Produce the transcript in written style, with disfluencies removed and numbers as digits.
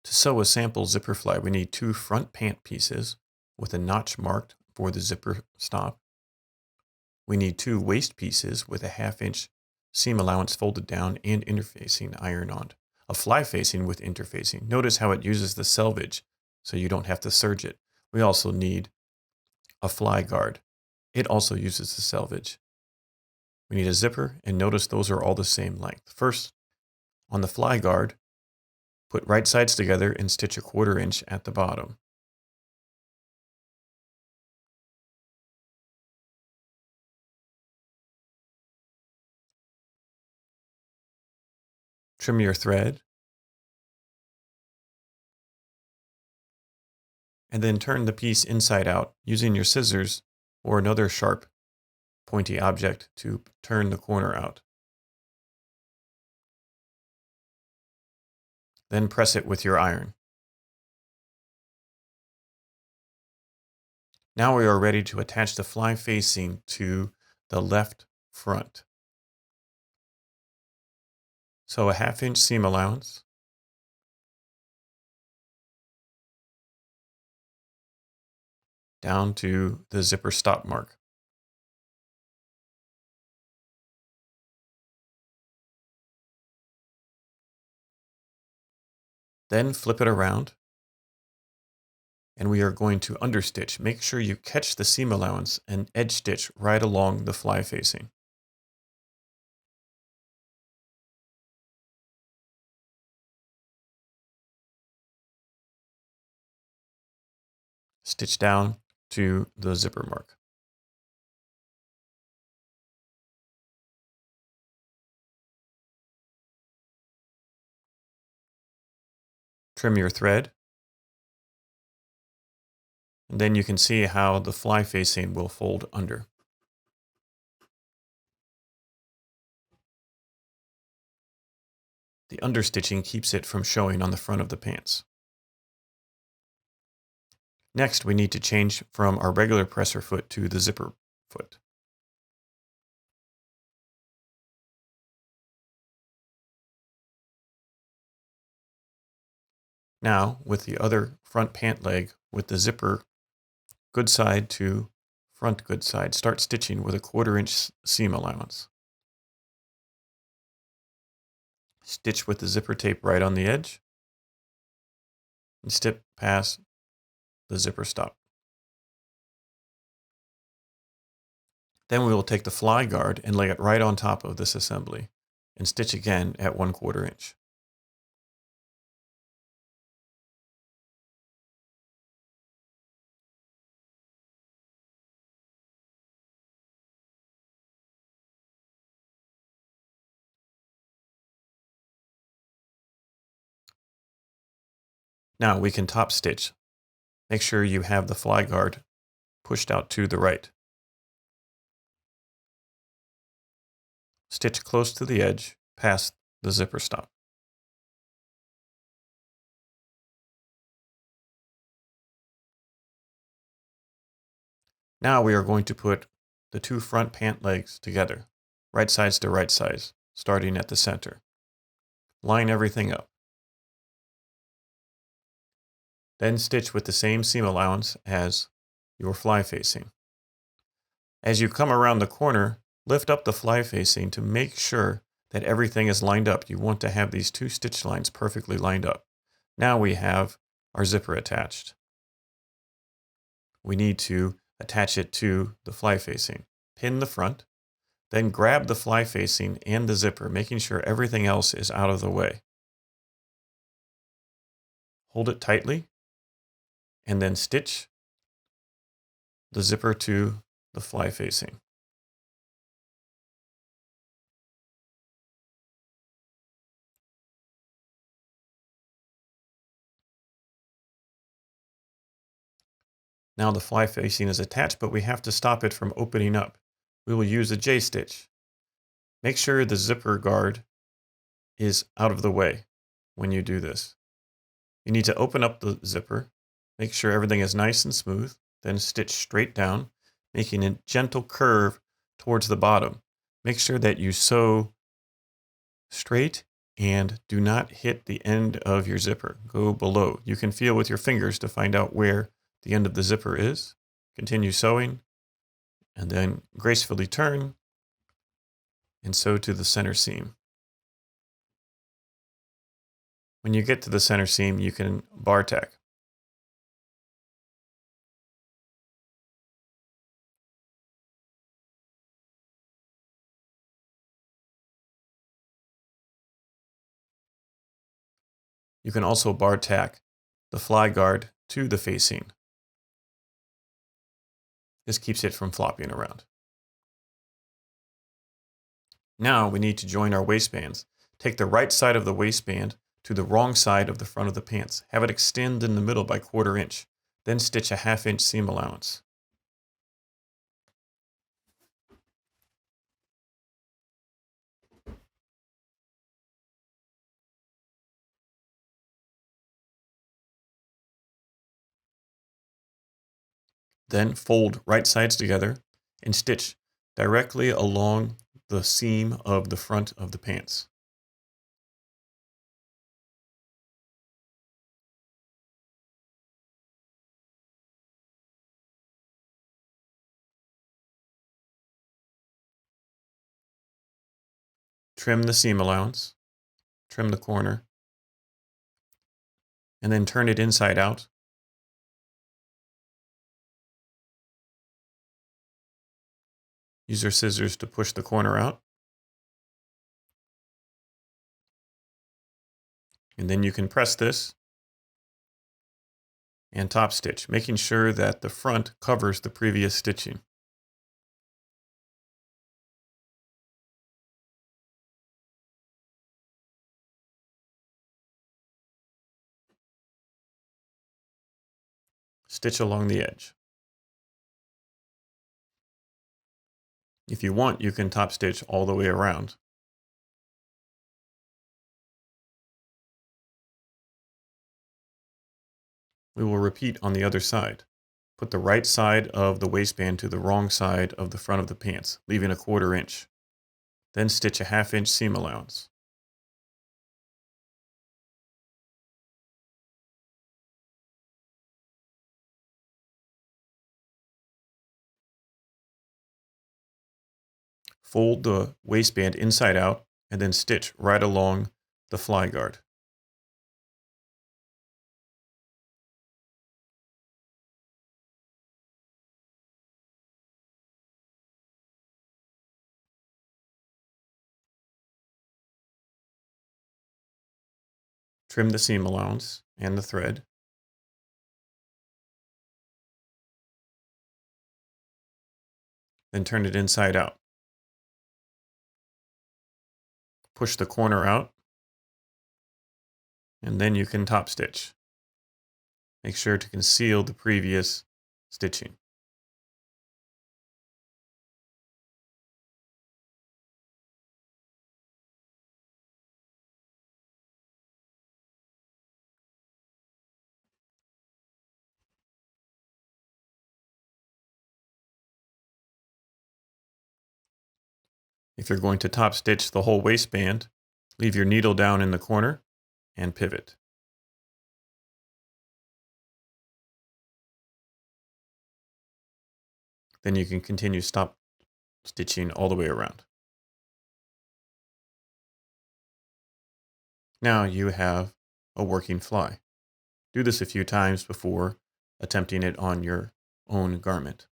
To sew a sample zipper fly, we need 2 front pant pieces with a notch marked for the zipper stop. We need 2 waist pieces with a 1/2 inch seam allowance folded down and interfacing iron-on. A fly facing with interfacing. Notice how it uses the selvage so you don't have to serge it. We also need a fly guard. It also uses the selvage. We need a zipper, and notice those are all the same length. First, on the fly guard, put right sides together and stitch a 1/4 inch at the bottom. Trim your thread, and then turn the piece inside out using your scissors or another sharp, pointy object to turn the corner out. Then press it with your iron. Now we are ready to attach the fly facing to the left front. So a 1/2 inch seam allowance, down to the zipper stop mark. Then flip it around, and we are going to understitch. Make sure you catch the seam allowance and edge stitch right along the fly facing. Stitch down to the zipper mark. Trim your thread, and then you can see how the fly facing will fold under. The understitching keeps it from showing on the front of the pants. Next, we need to change from our regular presser foot to the zipper foot. Now, with the other front pant leg with the zipper good side to front good side, start stitching with a 1/4 inch seam allowance. Stitch with the zipper tape right on the edge and stitch past the zipper stop. Then we will take the fly guard and lay it right on top of this assembly and stitch again at 1/4 inch. Now we can top stitch. Make sure you have the fly guard pushed out to the right. Stitch close to the edge past the zipper stop. Now we are going to put the 2 front pant legs together, right sides to right sides, starting at the center. Line everything up. Then stitch with the same seam allowance as your fly facing. As you come around the corner, lift up the fly facing to make sure that everything is lined up. You want to have these 2 stitch lines perfectly lined up. Now we have our zipper attached. We need to attach it to the fly facing. Pin the front, then grab the fly facing and the zipper, making sure everything else is out of the way. Hold it tightly, and then stitch the zipper to the fly facing. Now the fly facing is attached, but we have to stop it from opening up. We will use a J-stitch. Make sure the zipper guard is out of the way when you do this. You need to open up the zipper, make sure everything is nice and smooth, then stitch straight down, making a gentle curve towards the bottom. Make sure that you sew straight And do not hit the end of your zipper. Go below. You can feel with your fingers to find out where the end of the zipper is. Continue sewing, and then gracefully turn and sew to the center seam. When you get to the center seam, you can bar tack. You can also bar tack the fly guard to the facing. This keeps it from flopping around. Now we need to join our waistbands. Take the right side of the waistband to the wrong side of the front of the pants. Have it extend in the middle by 1/4 inch. Then stitch a 1/2 inch seam allowance. Then fold right sides together and stitch directly along the seam of the front of the pants. Trim the seam allowance, trim the corner, and then turn it inside out. Use your scissors to push the corner out. And then you can press this and top stitch, making sure that the front covers the previous stitching. Stitch along the edge. If you want, you can top stitch all the way around. We will repeat on the other side. Put the right side of the waistband to the wrong side of the front of the pants, leaving a 1/4 inch. Then stitch a 1/2 inch seam allowance. Fold the waistband inside out and then stitch right along the fly guard. Trim the seam allowance and the thread. Then turn it inside out. Push the corner out, and then you can top stitch. Make sure to conceal the previous stitching. If you're going to top stitch the whole waistband, leave your needle down in the corner and pivot. Then you can continue stop stitching all the way around. Now you have a working fly. Do this a few times before attempting it on your own garment.